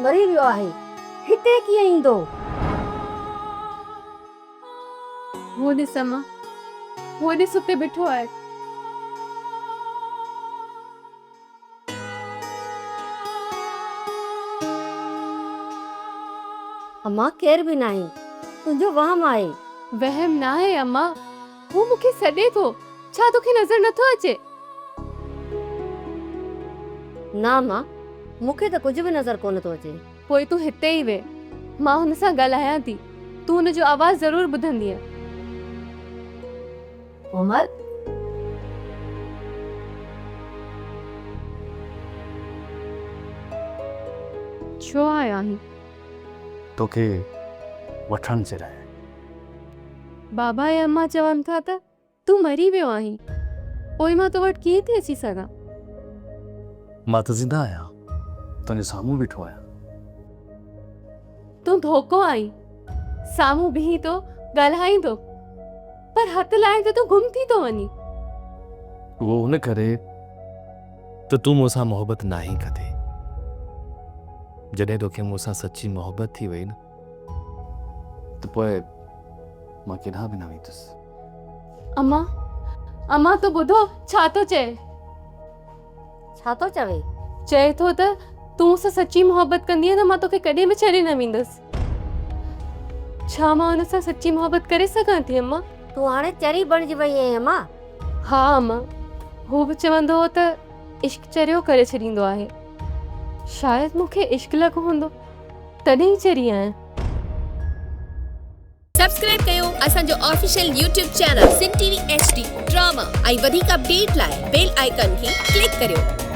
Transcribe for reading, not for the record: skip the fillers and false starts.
मरी वियो आहे, हिते कीअं ईंदो? वो ॾिस अम्मा, वो ॾिस उते बीठो आहे। अम्मा केर बि नाहे, तुंहिंजो वहम आहे। वहम ना आहे अम्मा, वो मूंखे सॾे थो। छा तोखे नज़र नथो अचे? ना मां, मूंखे त कुझु बि नज़र कोन थो अचे। पोइ तूं हिते ई वे, मां हुन सां ॻाल्हायां थी। तूं हुनजो आवाज़ ज़रूर ॿुधंदीअ। कोमल, छो आया आहीं? तोखे वठण जे लाइ। बाबा ऐं अम्मा चवनि था त तूं मरी वियो आहीं, पोइ मां तो वटि कीअं थी अची सघां? मां त ज़िंदा आहियां, तुंहिंजे साम्हूं बीठो आहियां। तूं धोखो आहीं, साम्हूं बीही तो ॻाल्हाईंदो, पर हथ लाहे त तूं गुम थी तो वञी। वो हुन करे त तूं मूंसां मोहबत नाही कदे। जॾहिं तोखे मूंसां सच्ची मोहबत थी वई न, त पोइ मां केॾांहुं बि न वेंदुसि। अम्मा तो ॿुधो छा तो चए? छा थो चवे? चए थो त तूं मूंसां सच्ची मोहबत कंदीअ त मां तोखे कॾहिं बि छॾे न वेंदसि। छा मां हुन सां सच्ची मोहबत करे सघां थी अम्मा? तूं हाणे चरी बणिजी वई आहीं अम्मा। हा अम्मा, हू बि चवंदो हो त इश्क चरियो करे छॾींदो आहे। शायदि मूंखे इश्क लॻो हूंदो, तॾहिं चरी आहियां। सब्सक्राइब कयो असांजो official YouTube channel Singh TV HD drama ऐं वधीक अपडेट लाइ बेल आइकन खे क्लिक करियो।